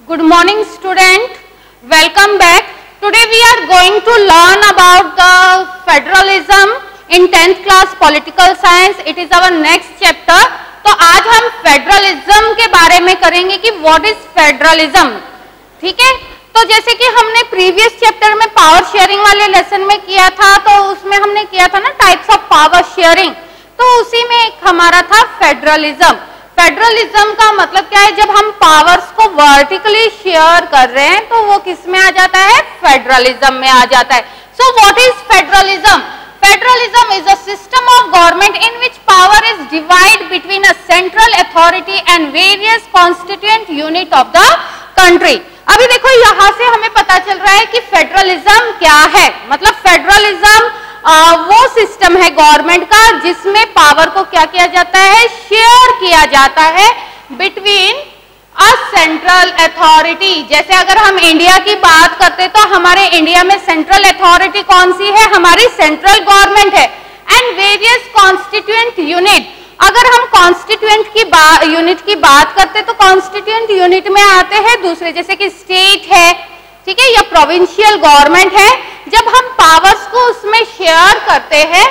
Good morning student, welcome back. Today we are going to learn about the federalism in 10th class political science. It is our next chapter. तो आज हम federalism के बारे में करेंगे कि what is federalism. ठीक है, तो जैसे कि हमने प्रीवियस चैप्टर में पावर शेयरिंग वाले लेसन में किया था, तो उसमें हमने किया था ना टाइप्स ऑफ पावर शेयरिंग, तो उसी में एक हमारा था फेडरलिज्म. फेडरलिज्म का मतलब क्या है, जब हम पावर्स को वर्टिकली शेयर कर रहे हैं तो वो किस में आ जाता है, फेडरलिज्म में आ जाता है. So what is federalism? Federalism is a system of government in which power is divided between a central authority and various constituent unit of the country. अभी देखो यहाँ से हमें पता चल रहा है कि फेडरलिज्म क्या है. मतलब फेडरलिज्म वो सिस्टम है गवर्नमेंट का जिसमें पावर को क्या किया जाता है, शेयर किया जाता है बिटवीन अ सेंट्रल अथॉरिटी. जैसे अगर हम इंडिया की बात करते तो हमारे इंडिया में सेंट्रल अथॉरिटी कौन सी है, हमारी सेंट्रल गवर्नमेंट है. एंड वेरियस कॉन्स्टिट्यूएंट यूनिट, अगर हम कॉन्स्टिट्यूएंट की यूनिट की बात करते तो कॉन्स्टिट्यूएंट यूनिट में आते हैं दूसरे, जैसे कि स्टेट है, ठीक है, या प्रोविंशियल गवर्नमेंट है. जब हम पावर्स को उसमें शेयर करते हैं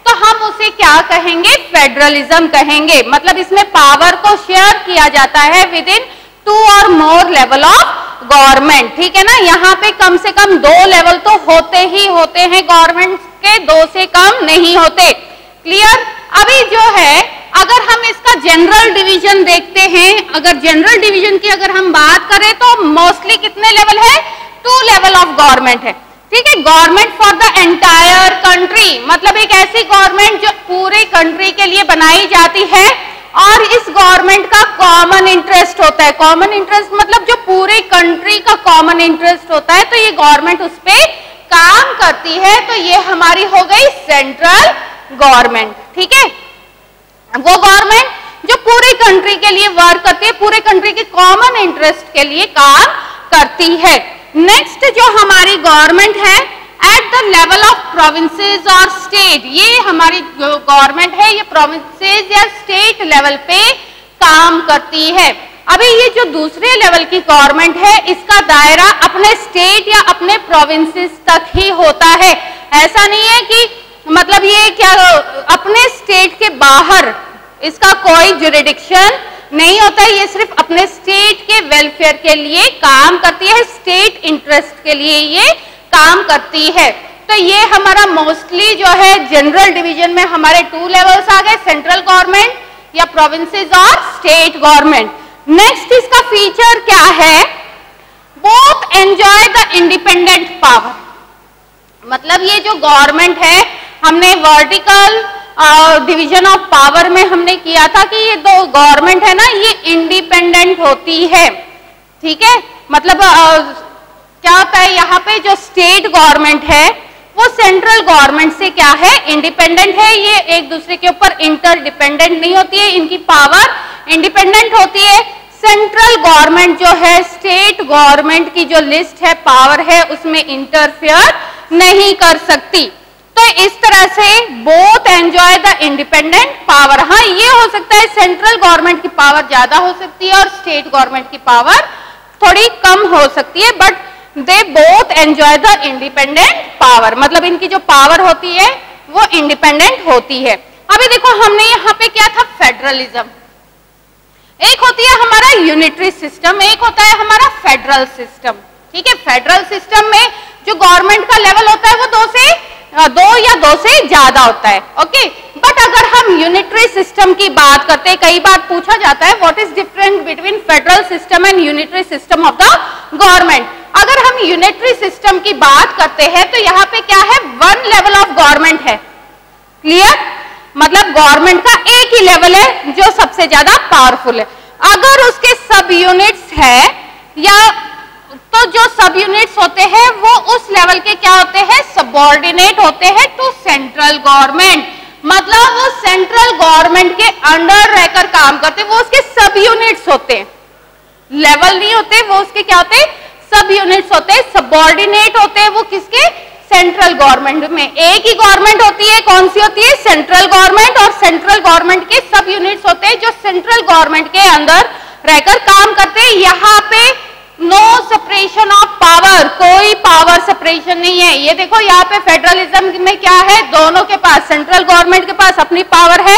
तो हम उसे क्या कहेंगे, फेडरलिज्म कहेंगे. मतलब इसमें पावर को शेयर किया जाता है विद इन 2 और मोर लेवल ऑफ गवर्नमेंट. ठीक है ना, यहाँ पे कम से कम 2 लेवल तो होते ही होते हैं गवर्नमेंट के, 2 से कम नहीं होते. क्लियर? अभी जो है अगर हम इसका जनरल डिवीजन देखते हैं, अगर जनरल डिवीजन की अगर हम बात करें तो मोस्टली कितने लेवल है, 2 लेवल ऑफ गवर्नमेंट है. ठीक है, government for the entire country, मतलब एक ऐसी गवर्नमेंट जो पूरे कंट्री के लिए बनाई जाती है और इस गवर्नमेंट का कॉमन इंटरेस्ट होता है. कॉमन इंटरेस्ट मतलब जो पूरे कंट्री का कॉमन इंटरेस्ट होता है, तो ये गवर्नमेंट उस पर काम करती है. तो ये हमारी हो गई सेंट्रल गवर्नमेंट. ठीक है, वो गवर्नमेंट जो पूरे कंट्री के लिए वर्क करती है, पूरे कंट्री के कॉमन इंटरेस्ट के लिए काम करती है. नेक्स्ट जो हमारी गवर्नमेंट है at the level of provinces और स्टेट, ये हमारी गवर्नमेंट है, ये प्रोविंसेस या स्टेट लेवल पे काम करती है. अभी ये जो दूसरे लेवल की गवर्नमेंट है, इसका दायरा अपने स्टेट या अपने प्रोविंसेस तक ही होता है. ऐसा नहीं है कि मतलब ये क्या अपने स्टेट के बाहर इसका कोई जुरिडिक्शन नहीं होता है. ये सिर्फ अपने स्टेट के वेलफेयर के लिए काम करती है, स्टेट इंटरेस्ट के लिए ये काम करती है. तो ये हमारा मोस्टली जो है जनरल डिवीजन में हमारे 2 लेवल्स आ गए, सेंट्रल गवर्नमेंट या प्रोविंसेस और स्टेट गवर्नमेंट. नेक्स्ट इसका फीचर क्या है, both enjoy the independent power. मतलब ये जो गवर्नमेंट है, हमने वर्टिकल डिवीजन ऑफ पावर में हमने किया था कि ये 2 गवर्नमेंट है ना, ये इंडिपेंडेंट होती है. ठीक है, मतलब क्या होता है, यहाँ पे जो स्टेट गवर्नमेंट है वो सेंट्रल गवर्नमेंट से क्या है, इंडिपेंडेंट है. ये एक दूसरे के ऊपर इंटरडिपेंडेंट नहीं होती है, इनकी पावर इंडिपेंडेंट होती है. सेंट्रल गवर्नमेंट जो है स्टेट गवर्नमेंट की जो लिस्ट है, पावर है, उसमें इंटरफेयर नहीं कर सकती. तो इस तरह से both enjoy the independent power. हाँ, ये हो सकता है सेंट्रल गवर्नमेंट की पावर ज्यादा हो सकती है और स्टेट गवर्नमेंट की पावर थोड़ी कम हो सकती है, but they both enjoy the independent power. मतलब इनकी जो पावर होती है वो इंडिपेंडेंट होती है. अभी देखो हमने यहाँ पे क्या था, फेडरलिज्म. एक होती है हमारा यूनिटरी सिस्टम, एक होता है हमारा फेडरल सिस्टम. ठीक है, फेडरल सिस्टम में जो गवर्नमेंट का लेवल होता है वो 2 या 2 से ज्यादा होता है. ओके, बट अगर हम यूनिटरी सिस्टम की बात करते हैं, कई बार पूछा जाता है what is difference between federal system and unitary system of the government. अगर हम यूनिटरी सिस्टम की बात करते हैं तो यहाँ पे क्या है, 1 लेवल ऑफ गवर्नमेंट है. क्लियर? मतलब गवर्नमेंट का एक ही लेवल है जो सबसे ज्यादा पावरफुल है. अगर उसके सब यूनिट्स है या तो जो सब यूनिट्स होते हैं वो उस लेवल के क्या होते हैं, सबऑर्डिनेट होते हैं टू सेंट्रल गवर्नमेंट. मतलब वो सेंट्रल गवर्नमेंट के अंडर रहकर काम करते हैं, वो उसके सब यूनिट्स होते हैं, लेवल नहीं होते, वो उसके क्या होते हैं, सब यूनिट्स होते हैं, सबऑर्डिनेट होते हैं. वो किसके, सेंट्रल गवर्नमेंट में. एक ही गवर्नमेंट होती है, कौन सी होती है, सेंट्रल गवर्नमेंट. और सेंट्रल गवर्नमेंट के सब यूनिट्स होते हैं जो सेंट्रल गवर्नमेंट के अंदर रहकर काम करते हैं. यहाँ पे सेपरेशन ऑफ पावर, कोई पावर सेपरेशन नहीं है। ये देखो यहाँ पे फेडरलिज्म में क्या है, दोनों के पास, सेंट्रल गवर्नमेंट के पास अपनी पावर है,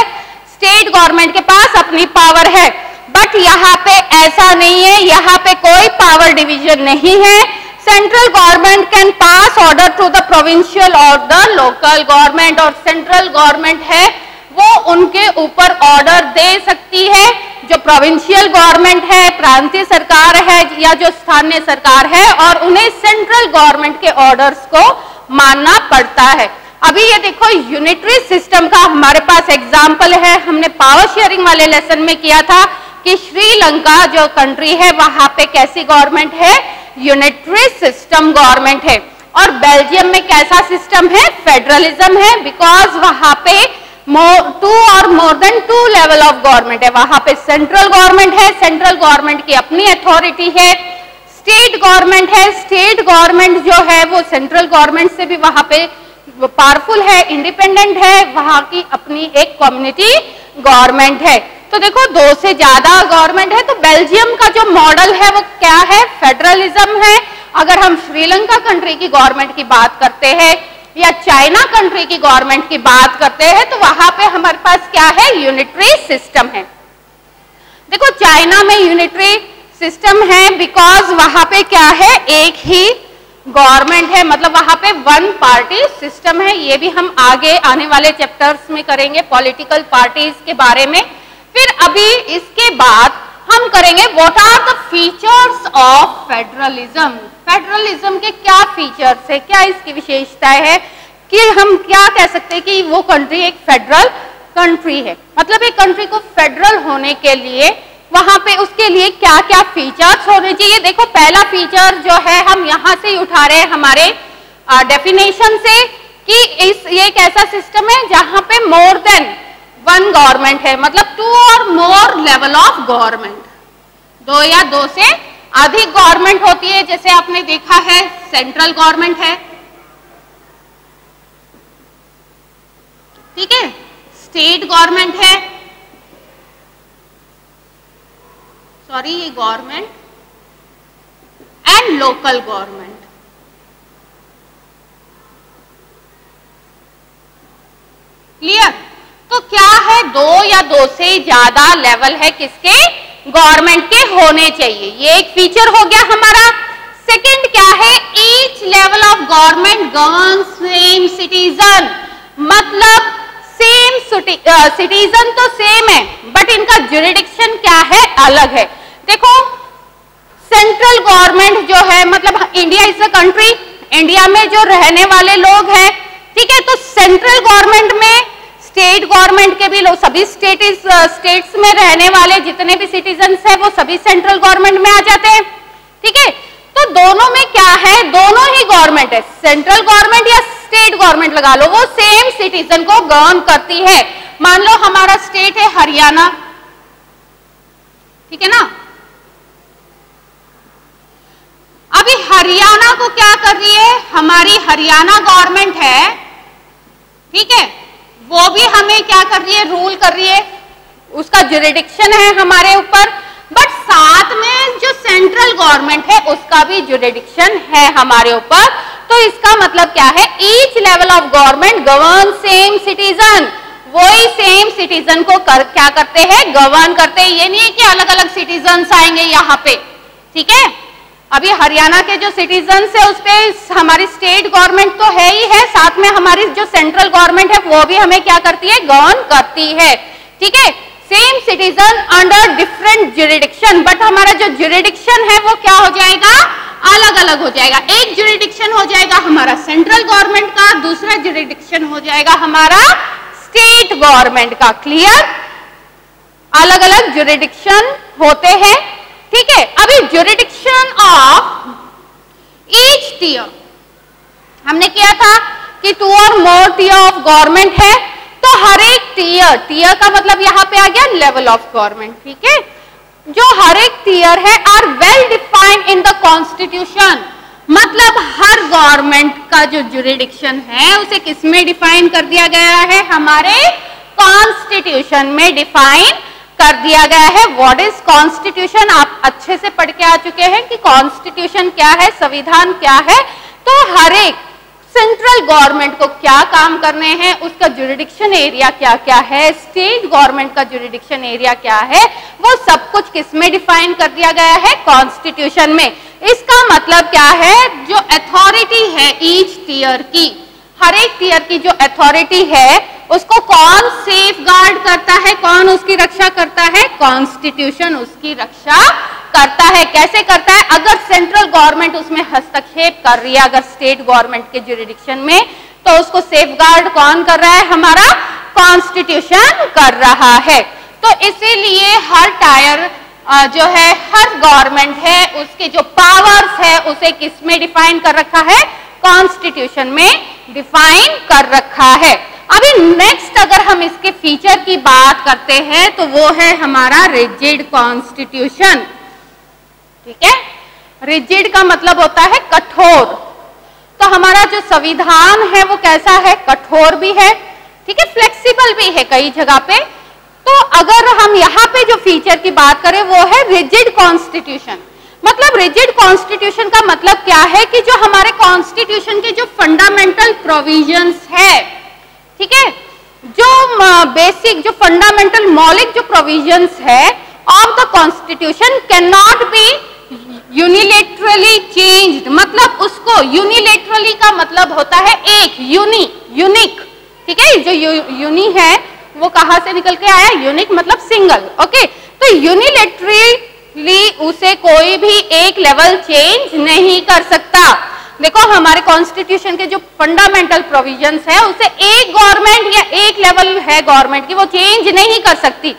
स्टेट गवर्नमेंट के पास अपनी पावर है। बट यहाँ पे ऐसा नहीं है, यहाँ पे कोई पावर डिवीजन नहीं है। Central government can pass order to the provincial और द लोकल गवर्नमेंट, और सेंट्रल गवर्नमेंट है वो उनके ऊपर ऑर्डर दे सकती है। जो प्रोविंशियल गवर्नमेंट है, प्रांतीय सरकार है या जो स्थानीय सरकार है, और उन्हें सेंट्रल गवर्नमेंट के ऑर्डर्स को मानना पड़ता है। अभी ये देखो यूनिटरी सिस्टम का हमारे पास एग्जाम्पल है, हमने पावर शेयरिंग वाले लेसन में किया था कि श्रीलंका जो कंट्री है वहां पे कैसी गवर्नमेंट है, यूनिटरी सिस्टम गवर्नमेंट है। और बेल्जियम में कैसा सिस्टम है, फेडरलिज्म है, बिकॉज वहां पे two or more than two level of government है। वहां पे सेंट्रल गवर्नमेंट है, सेंट्रल गवर्नमेंट की अपनी अथॉरिटी है, स्टेट गवर्नमेंट है, स्टेट गवर्नमेंट जो है वो सेंट्रल गवर्नमेंट से भी वहां पे पावरफुल है, इंडिपेंडेंट है, वहां की अपनी एक कम्युनिटी गवर्नमेंट है। तो देखो दो से ज्यादा गवर्नमेंट है। तो बेल्जियम का जो मॉडल है वो क्या है, फेडरलिज्म है। अगर हम श्रीलंका कंट्री की गवर्नमेंट की बात करते हैं या चाइना कंट्री की गवर्नमेंट की बात करते हैं तो वहां पे हमारे पास क्या है, यूनिटरी सिस्टम है। देखो चाइना में यूनिटरी सिस्टम है बिकॉज वहां पे क्या है, एक ही गवर्नमेंट है, मतलब वहां पे वन पार्टी सिस्टम है। ये भी हम आगे आने वाले चैप्टर्स में करेंगे पॉलिटिकल पार्टीज के बारे में। फिर अभी इसके बाद हम करेंगे what are the features of federalism. Federalism के क्या फीचर्स है, क्या इसकी विशेषताएं है, कि हम क्या कह सकते हैं कि वो कंट्री एक फेडरल कंट्री है। मतलब एक कंट्री को फेडरल होने के लिए वहां पे उसके लिए क्या क्या फीचर्स होने चाहिए। देखो पहला फीचर जो है हम यहाँ से ही उठा रहे हैं हमारे डेफिनेशन से, कि ये एक ऐसा सिस्टम है जहां पे मोर देन वन गवर्नमेंट है, मतलब to or more level of government, दो या दो से अधिक गवर्नमेंट होती है। जैसे आपने देखा है सेंट्रल गवर्नमेंट है, ठीक है, स्टेट गवर्नमेंट है, सॉरी ये government, and local government. Clear? तो क्या है, दो या दो से ज्यादा लेवल है किसके, गवर्नमेंट के होने चाहिए। ये एक फीचर हो गया हमारा। सेकंड क्या है, each level of government govern same citizen, मतलब सेम सिटीजन तो सेम है बट इनका ज्यूरिडिक्शन क्या है, अलग है। देखो सेंट्रल गवर्नमेंट जो है, मतलब India is a country, India में जो रहने वाले लोग हैं, ठीक है, तो सेंट्रल गवर्नमेंट में स्टेट गवर्नमेंट के भी लोग, सभी स्टेट्स में रहने वाले जितने भी सिटीजन्स हैं वो सभी सेंट्रल गवर्नमेंट में आ जाते हैं, ठीक है। तो दोनों में क्या है, दोनों ही गवर्नमेंट है, सेंट्रल गवर्नमेंट या स्टेट गवर्नमेंट लगा लो, वो सेम सिटीजन को गवर्न करती है। मान लो हमारा स्टेट है हरियाणा, ठीक है ना। अभी हरियाणा को क्या कर रही है, हमारी हरियाणा गवर्नमेंट है, ठीक है, वो भी हमें क्या कर रही है, रूल कर रही है, उसका ज्यूरिडिक्शन है हमारे ऊपर। बट साथ में जो सेंट्रल गवर्नमेंट है उसका भी ज्यूरिडिक्शन है हमारे ऊपर। तो इसका मतलब क्या है, each level of government govern same citizen, वही सेम सिटीजन को क्या करते हैं, गवर्न करते हैं। ये नहीं है कि अलग अलग सिटीजन्स आएंगे यहाँ पे, ठीक है। अभी हरियाणा के जो सिटीजन्स है उस पर हमारी स्टेट गवर्नमेंट तो है ही है, साथ में हमारी जो सेंट्रल गवर्नमेंट है वो भी हमें क्या करती है, गवर्न करती है, ठीक है। Same citizen under different jurisdiction, but हमारा जो ज्यूरिडिक्शन है वो क्या हो जाएगा, अलग अलग हो जाएगा। एक ज्यूरिडिक्शन हो जाएगा हमारा सेंट्रल गवर्नमेंट का, दूसरा ज्यूरिडिक्शन हो जाएगा हमारा स्टेट गवर्नमेंट का। क्लियर? अलग अलग ज्यूरिडिक्शन होते हैं, ठीक है। अभी ज्यूरिडिक्शन ऑफ ईच टियर हमने किया था कि to or more tier of government है, तो हर एक टियर का मतलब यहां पे आ गया लेवल ऑफ गवर्नमेंट, ठीक है। जो हर एक टियर है are well defined in the constitution, मतलब हर गवर्नमेंट का जो ज्यूरिडिक्शन है उसे किसमें डिफाइन कर दिया गया है, हमारे कॉन्स्टिट्यूशन में डिफाइन कर दिया गया है। व्हाट इज कॉन्स्टिट्यूशन, आप अच्छे से पढ़ के आ चुके हैं कि कॉन्स्टिट्यूशन क्या है, संविधान क्या है। तो हर एक सेंट्रल गवर्नमेंट को क्या काम करने हैं, उसका जुरिडिक्शन एरिया क्या क्या है, स्टेट गवर्नमेंट का जुरिडिक्शन एरिया क्या है, वो सब कुछ किसमें डिफाइन कर दिया गया है, कॉन्स्टिट्यूशन में। इसका मतलब क्या है, जो अथॉरिटी है ईच टीयर की, हर एक टीयर की जो अथॉरिटी है उसको कौन सेफ गार्ड करता है, कौन उसकी रक्षा करता है, कॉन्स्टिट्यूशन उसकी रक्षा करता है। कैसे करता है, अगर सेंट्रल गवर्नमेंट उसमें हस्तक्षेप कर रही है, अगर स्टेट गवर्नमेंट के जुरिडिक्शन में, तो उसको सेफ गार्ड कौन कर रहा है, हमारा कॉन्स्टिट्यूशन कर रहा है। तो इसीलिए हर टायर जो है, हर गवर्नमेंट है, उसके जो पावर्स है उसे किसमें डिफाइन कर रखा है, कॉन्स्टिट्यूशन में डिफाइन कर रखा है। अभी नेक्स्ट अगर हम इसके फीचर की बात करते हैं तो वो है हमारा रिजिड कॉन्स्टिट्यूशन। ठीक है, रिजिड का मतलब होता है कठोर। तो हमारा जो संविधान है वो कैसा है, कठोर भी है, ठीक है, फ्लेक्सिबल भी है कई जगह पे। तो अगर हम यहाँ पे जो फीचर की बात करें वो है रिजिड कॉन्स्टिट्यूशन। मतलब रिजिड कॉन्स्टिट्यूशन का मतलब क्या है कि जो हमारे कॉन्स्टिट्यूशन के जो फंडामेंटल प्रोविजंस है, ठीक है, जो बेसिक जो फंडामेंटल मौलिक जो प्रोविजंस है of the constitution can not be unilaterally changed. मतलब उसको यूनिलेटरली का मतलब होता है एक, यूनिक, ठीक है, जो यूनी है वो कहां से निकल के आया, यूनिक मतलब सिंगल। ओके, तो यूनिलेटरली उसे कोई भी एक लेवल चेंज नहीं कर सकता। देखो हमारे कॉन्स्टिट्यूशन के जो फंडामेंटल प्रोविजंस है उसे एक गवर्नमेंट या एक लेवल है गवर्नमेंट की वो चेंज नहीं कर सकती।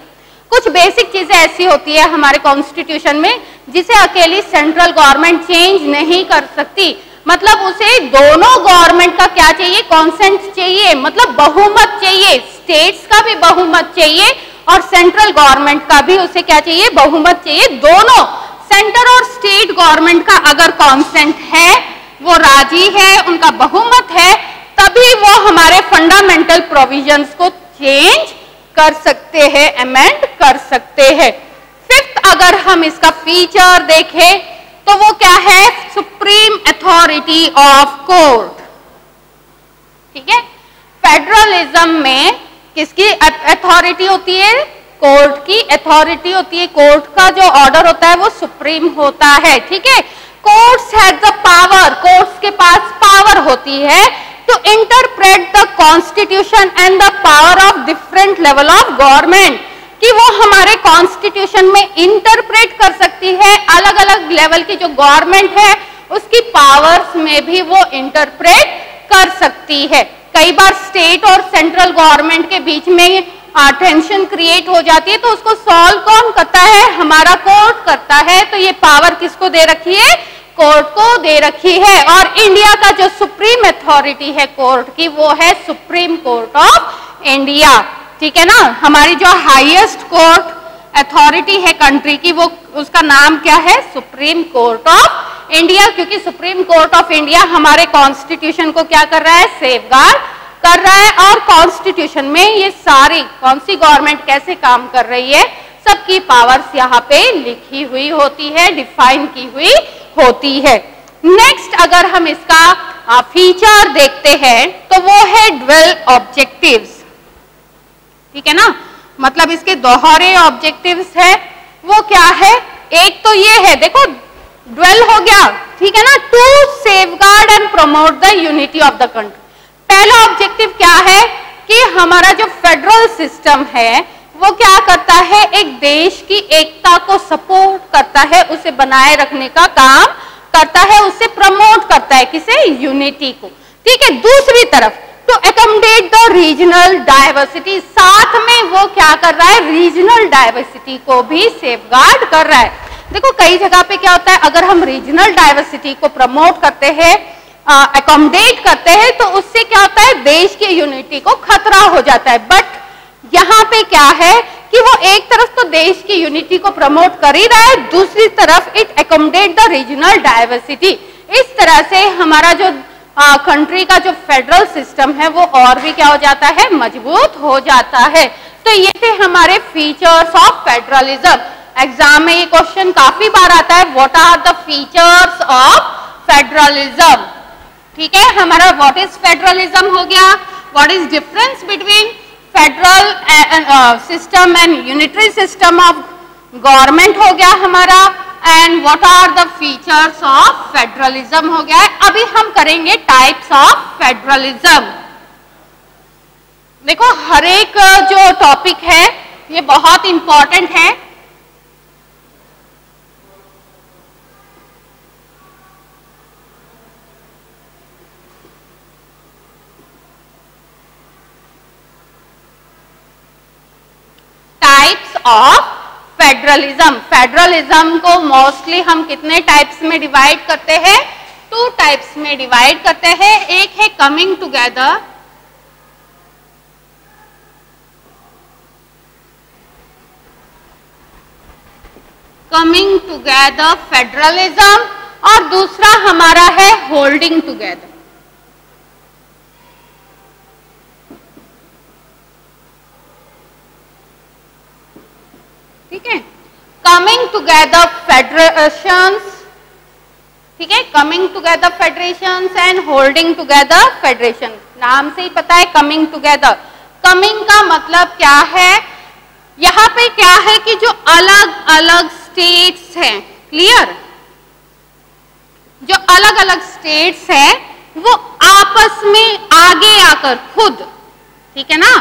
कुछ बेसिक चीजें ऐसी होती है हमारे कॉन्स्टिट्यूशन में जिसे अकेली सेंट्रल गवर्नमेंट चेंज नहीं कर सकती। मतलब उसे दोनों गवर्नमेंट का क्या चाहिए, कॉन्सेंट चाहिए, मतलब बहुमत चाहिए, स्टेट्स का भी बहुमत चाहिए और सेंट्रल गवर्नमेंट का भी उसे क्या चाहिए, बहुमत चाहिए। दोनों सेंटर और स्टेट गवर्नमेंट का अगर कॉन्सेंट है, वो राजी है, उनका बहुमत है, तभी वो हमारे फंडामेंटल प्रोविजंस को चेंज कर सकते हैं, अमेंड कर सकते हैं। फिफ्थ अगर हम इसका फीचर देखें तो वो क्या है, सुप्रीम अथॉरिटी ऑफ कोर्ट। ठीक है, फेडरलिज्म में किसकी अथॉरिटी होती है, कोर्ट की अथॉरिटी होती है। कोर्ट का जो ऑर्डर होता है वो सुप्रीम होता है। ठीक है, courts have the power, courts के पास पावर होती है to interpret the constitution and the power of different level of government, कि वो हमारे कॉन्स्टिट्यूशन में इंटरप्रेट कर सकती है, अलग अलग लेवल की जो गवर्नमेंट है उसकी पावर्स में भी वो इंटरप्रेट कर सकती है। कई बार स्टेट और सेंट्रल गवर्नमेंट के बीच में टेंशन क्रिएट हो जाती है, तो उसको सॉल्व कौन करता है, हमारा कोर्ट करता है। तो ये पावर किसको दे रखी है, कोर्ट को दे रखी है। और इंडिया का जो सुप्रीम अथॉरिटी है कोर्ट की वो है सुप्रीम कोर्ट ऑफ इंडिया। ठीक है ना, हमारी जो हाईएस्ट कोर्ट अथॉरिटी है कंट्री की वो उसका नाम क्या है, सुप्रीम कोर्ट ऑफ इंडिया, क्योंकि सुप्रीम कोर्ट ऑफ इंडिया हमारे कॉन्स्टिट्यूशन को क्या कर रहा है, सेफगार्ड कर रहा है। और कॉन्स्टिट्यूशन में ये सारी कौन सी गवर्नमेंट कैसे काम कर रही है, सबकी पावर्स यहाँ पे लिखी हुई होती है, डिफाइन की हुई होती है। नेक्स्ट अगर हम इसका फीचर देखते हैं तो वो है ड्वेल ऑब्जेक्टिव्स। ठीक है ना, मतलब इसके दोहरे ऑब्जेक्टिव्स है। वो क्या है, एक तो ये है, देखो ड्वेल हो गया, ठीक है ना, to safeguard and promote the unity of the country. पहला ऑब्जेक्टिव क्या है कि हमारा जो फेडरल सिस्टम है वो क्या करता है, एक देश की एकता को सपोर्ट करता है, उसे बनाए रखने का काम करता है, उसे प्रमोट करता है, किसे, यूनिटी को। ठीक है, दूसरी तरफ to accommodate the regional diversity, साथ में वो क्या कर रहा है, रीजनल डाइवर्सिटी को भी सेफगार्ड कर रहा है। देखो कई जगह पे क्या होता है, अगर हम रीजनल डाइवर्सिटी को प्रमोट करते हैं, एकोमोडेट करते हैं, तो उससे क्या होता है, देश की यूनिटी को खतरा हो जाता है। बट यहाँ पे क्या है कि वो एक तरफ तो देश की यूनिटी को प्रमोट कर ही रहा है, दूसरी तरफ it accommodate the regional diversity. इस तरह से हमारा जो कंट्री का जो फेडरल सिस्टम है वो और भी क्या हो जाता है, मजबूत हो जाता है। तो ये थे हमारे फीचर्स ऑफ फेडरलिज्म। एग्जाम में ये क्वेश्चन काफी बार आता है, what are the features of federalism. ठीक है, हमारा व्हाट इज फेडरलिज्म हो गया, what is difference between federal system and unitary system of government हो गया हमारा, and what are the features of federalism हो गया है। अभी हम करेंगे टाइप्स ऑफ फेडरलिज्म। देखो हर एक जो टॉपिक है ये बहुत इंपॉर्टेंट है। Types of federalism. फेडरलिज्म को मोस्टली हम कितने टाइप्स में डिवाइड करते हैं? 2 टाइप्स में डिवाइड करते हैं। एक है coming together, coming together federalism, और दूसरा हमारा है होल्डिंग टुगेदर। ठीक है, कमिंग टुगेदर फेडरेशंस, ठीक है, coming together federations and holding together federation. नाम से ही पता है कमिंग टुगेदर। कमिंग का मतलब क्या है? यहाँ पे क्या है कि जो अलग अलग स्टेट्स हैं, क्लियर, जो अलग अलग स्टेट्स हैं वो आपस में आगे आकर खुद, ठीक है ना,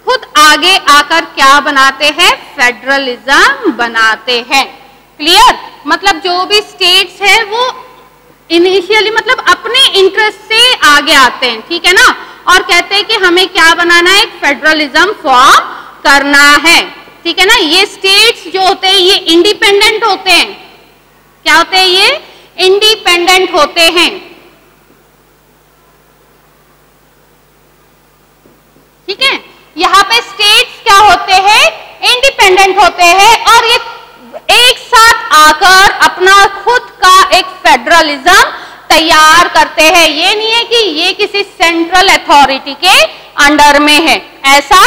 खुद आगे आकर क्या बनाते हैं? फेडरलिज्म बनाते हैं। क्लियर, मतलब जो भी स्टेट्स हैं वो इनिशियली मतलब अपने इंटरेस्ट से आगे आते हैं, ठीक है ना, और कहते हैं कि हमें क्या बनाना है? एक फेडरलिज्म फॉर्म करना है, ठीक है ना। ये स्टेट्स जो होते हैं ये इंडिपेंडेंट होते हैं। क्या होते हैं? ये इंडिपेंडेंट होते हैं, ठीक है। यहाँ पे स्टेट्स क्या होते हैं? इंडिपेंडेंट होते हैं, और ये एक साथ आकर अपना खुद का एक फेडरलिज्म तैयार करते हैं। ये नहीं है कि ये किसी सेंट्रल अथॉरिटी के अंडर में है, ऐसा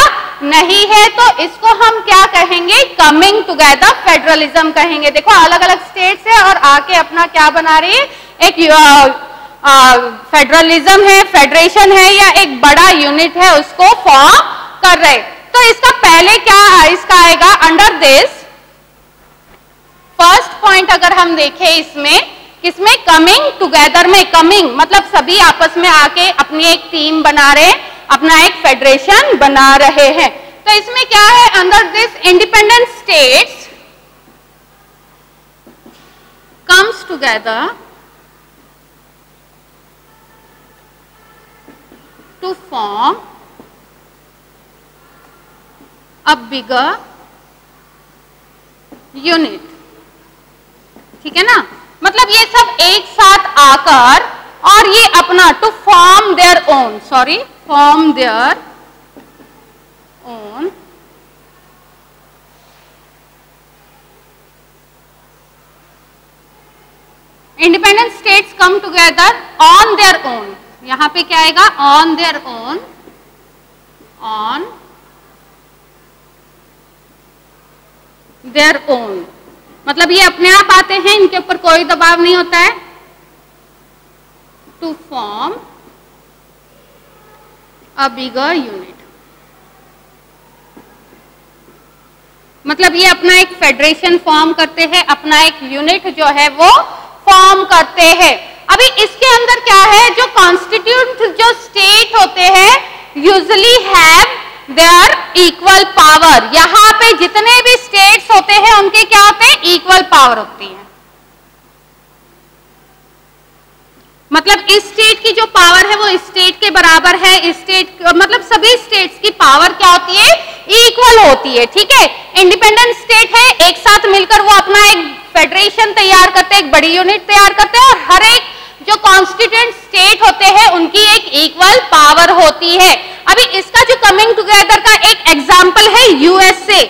नहीं है। तो इसको हम क्या कहेंगे? कमिंग टुगेदर फेडरलिज्म कहेंगे। देखो अलग अलग स्टेट्स है और आके अपना क्या बना रही है? एक फेडरलिज्म है, फेडरेशन है, या एक बड़ा यूनिट है, उसको फॉर्म कर रहे। तो इसका पहले क्या इसका आएगा? अंडर दिस फर्स्ट पॉइंट अगर हम देखें इसमें, किसमें? कमिंग टुगेदर में। कमिंग मतलब सभी आपस में आके अपनी एक टीम बना रहे, अपना एक फेडरेशन बना रहे हैं। तो इसमें क्या है? Under this independent states comes together to form a bigger unit, ठीक है ना। मतलब ये सब एक साथ आकर और ये अपना to form their own, sorry, form their own independent states come together on their own. यहां पे क्या आएगा? On their own, on their own, मतलब ये अपने आप आते हैं, इनके ऊपर कोई दबाव नहीं होता है। To form a bigger unit, मतलब ये अपना एक फेडरेशन फॉर्म करते हैं, अपना एक यूनिट जो है वो फॉर्म करते हैं। अभी इसके अंदर क्या है? जो कॉन्स्टिट्यूट जो स्टेट होते हैं usually have their equal power. यहाँ पे जितने भी स्टेट्स होते हैं उनके क्या होते हैं? इक्वल पावर होती है। मतलब इस स्टेट की जो पावर है वो इस स्टेट के बराबर है। इस स्टेट मतलब सभी स्टेट्स की पावर क्या होती है? इक्वल होती है, ठीक है। इंडिपेंडेंट स्टेट है, एक साथ मिलकर वो अपना एक फेडरेशन तैयार करते हैं, एक बड़ी यूनिट तैयार करते हैं, और हर एक जो कॉन्स्टिट्यूएंट स्टेट होते हैं उनकी एक इक्वल पावर होती है। अभी इसका जो कमिंग टुगेदर का एक एग्जांपल है यूएसए,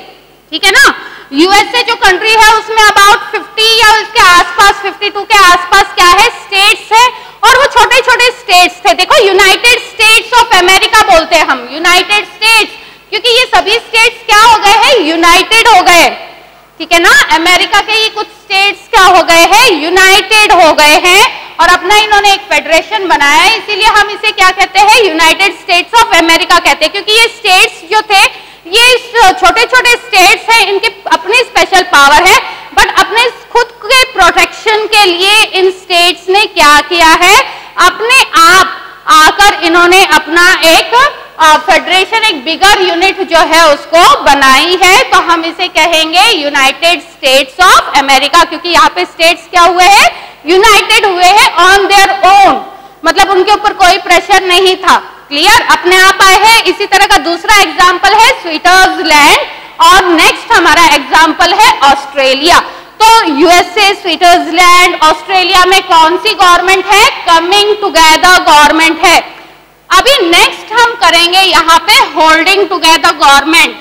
ठीक है ना। यूएसए जो कंट्री है उसमें अबाउट 50 या उसके आसपास 52 के आसपास क्या है? स्टेट्स है, और वो छोटे छोटे स्टेट्स थे। देखो यूनाइटेड स्टेट्स ऑफ अमेरिका बोलते हैं हम, यूनाइटेड स्टेट्स, क्योंकि ये सभी स्टेट्स क्या हो गए हैं, यूनाइटेड हो गए, ठीक है ना। अमेरिका के ये कुछ स्टेट्स क्या हो गए हैं, यूनाइटेड हो गए हैं और अपना इन्होंने एक फेडरेशन बनाया है, इसीलिए हम इसे क्या कहते हैं, यूनाइटेड स्टेट्स ऑफ अमेरिका कहते हैं, क्योंकि ये स्टेट्स जो थे ये छोटे छोटे स्टेट्स हैं, इनके अपनी स्पेशल पावर है, बट अपने खुद के प्रोटेक्शन के लिए इन स्टेट्स ने क्या किया है, अपने आप आकर इन्होंने अपना एक फेडरेशन, एक बिगर यूनिट जो है उसको बनाई है, तो हम इसे कहेंगे यूनाइटेड स्टेट्स ऑफ अमेरिका, क्योंकि यहाँ पे स्टेट्स क्या हुए हैं, यूनाइटेड हुए हैं ऑन देयर ओन, मतलब उनके ऊपर कोई प्रेशर नहीं था, क्लियर, अपने आप आए हैं। इसी तरह का दूसरा एग्जाम्पल है स्विट्जरलैंड और नेक्स्ट हमारा एग्जाम्पल है ऑस्ट्रेलिया। तो यूएसए, स्विट्जरलैंड, ऑस्ट्रेलिया में कौन सी गवर्नमेंट है, कमिंग टुगेदर गवर्नमेंट है। अभी नेक्स्ट हम करेंगे यहाँ पे holding together government,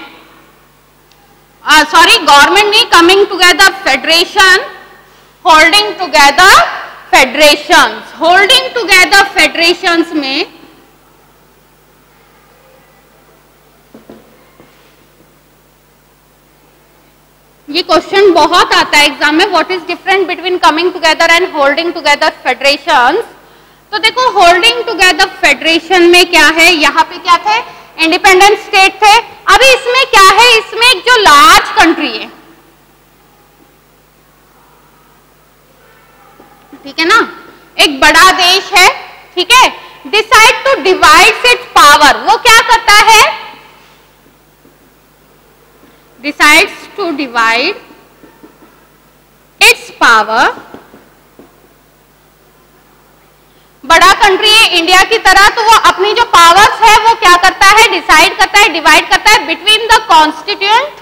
sorry government नहीं, coming together federation, holding together federations. Holding together federations में ये क्वेश्चन बहुत आता है एग्जाम में, what is different between coming together and holding together federations. तो देखो होल्डिंग टुगेदर फेडरेशन में क्या है, यहाँ पे क्या थे, इंडिपेंडेंट स्टेट थे। अभी इसमें क्या है, इसमें एक जो लार्ज कंट्री है, ठीक है ना, एक बड़ा देश है, ठीक है, decide to divide its power, वो क्या करता है, decides to divide its power. बड़ा कंट्री है इंडिया की तरह, तो वो अपनी जो पावर्स है वो क्या करता है, डिसाइड करता है, डिवाइड करता है बिटवीन द कॉन्स्टिट्यूएंट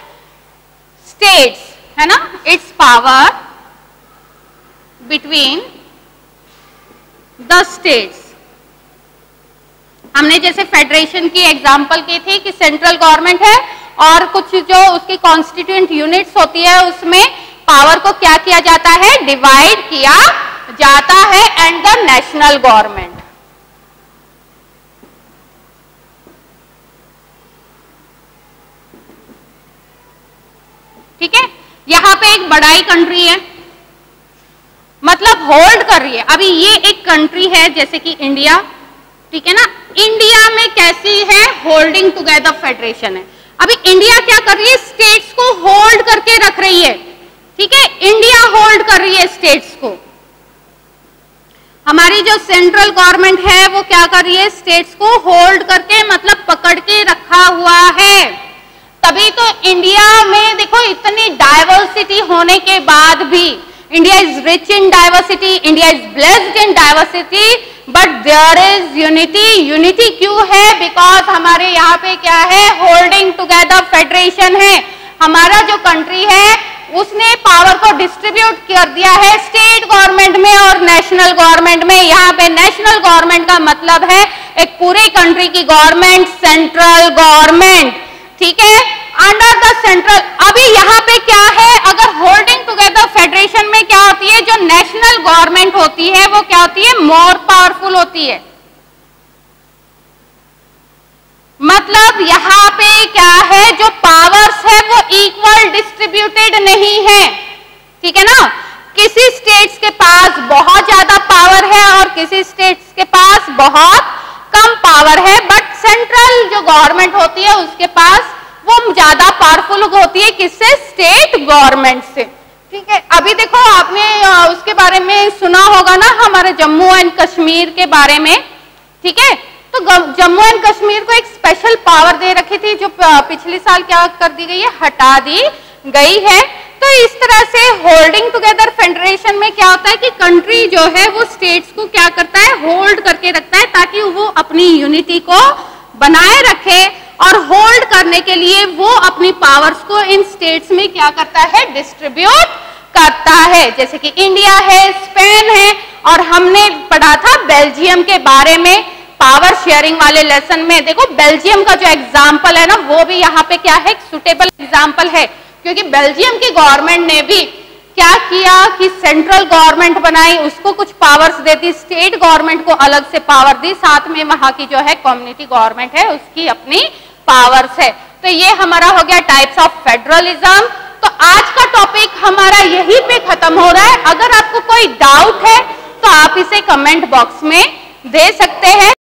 स्टेट्स, है ना, it's power between the states. हमने जैसे फेडरेशन की एग्जांपल की थी कि सेंट्रल गवर्नमेंट है और कुछ जो उसकी कॉन्स्टिट्यूएंट यूनिट्स होती है उसमें पावर को क्या किया जाता है, डिवाइड किया जाता है, एंड द नेशनल गवर्नमेंट। ठीक है, यहां पे एक बड़ाई कंट्री है, मतलब होल्ड कर रही है। अभी ये एक कंट्री है जैसे कि इंडिया, ठीक है ना, इंडिया में कैसी है, होल्डिंग टुगेदर फेडरेशन है। अभी इंडिया क्या कर रही है, स्टेट्स को होल्ड करके रख रही है, ठीक है, इंडिया होल्ड कर रही है स्टेट्स को। हमारी जो सेंट्रल गवर्नमेंट है वो क्या कर रही है, स्टेट्स को होल्ड करके मतलब पकड़ के रखा हुआ है। तभी तो इंडिया में देखो इतनी डाइवर्सिटी होने के बाद भी, India is rich in diversity, India is blessed in diversity, but there is unity. Unity क्यों है, बिकॉज हमारे यहाँ पे क्या है, होल्डिंग टुगेदर फेडरेशन है। हमारा जो कंट्री है उसने पावर को डिस्ट्रीब्यूट कर दिया है स्टेट गवर्नमेंट में और नेशनल गवर्नमेंट में। यहाँ पे नेशनल गवर्नमेंट का मतलब है एक पूरे कंट्री की गवर्नमेंट, सेंट्रल गवर्नमेंट, ठीक है, अंडर द सेंट्रल। अभी यहाँ पे क्या है, अगर होल्डिंग टुगेदर फेडरेशन में क्या होती है, जो नेशनल गवर्नमेंट होती है वो क्या होती है, मोर पावरफुल होती है। मतलब यहाँ पे क्या है, जो पावर्स है वो इक्वल डिस्ट्रीब्यूटेड नहीं है, ठीक है ना। किसी स्टेट्स के पास बहुत ज्यादा पावर है और किसी स्टेट्स के पास बहुत कम पावर है, बट सेंट्रल जो गवर्नमेंट होती है उसके पास वो ज्यादा पावरफुल होती है, किससे, स्टेट गवर्नमेंट से, ठीक है। अभी देखो आपने उसके बारे में सुना होगा ना, हमारे जम्मू एंड कश्मीर के बारे में, ठीक है। तो जम्मू एंड कश्मीर को एक स्पेशल पावर दे रखी थी जो पिछले साल क्या कर दी गई है, हटा दी गई है। तो इस तरह से होल्डिंग टुगेदर फेडरेशन में क्या होता है कि कंट्री जो है वो स्टेट्स को क्या करता है, होल्ड करके रखता है ताकि वो अपनी यूनिटी को बनाए रखे, और होल्ड करने के लिए वो अपनी पावर्स को इन स्टेट्स में क्या करता है, डिस्ट्रीब्यूट करता है। जैसे कि इंडिया है, स्पेन है, और हमने पढ़ा था बेल्जियम के बारे में पावर शेयरिंग वाले लेसन में। देखो बेल्जियम का जो एग्जाम्पल है ना, वो भी यहाँ पे क्या है, सुटेबल एग्जाम्पल है, क्योंकि बेल्जियम की गवर्नमेंट ने भी क्या किया कि सेंट्रल गवर्नमेंट बनाई, उसको कुछ पावर्स देती, स्टेट गवर्नमेंट को अलग से पावर दी, साथ में वहां की जो है कम्युनिटी गवर्नमेंट है उसकी अपनी पावर्स है। तो ये हमारा हो गया टाइप्स ऑफ फेडरलिज्म। तो आज का टॉपिक हमारा यहीं पे खत्म हो रहा है। अगर आपको कोई डाउट है तो आप इसे कमेंट बॉक्स में दे सकते हैं।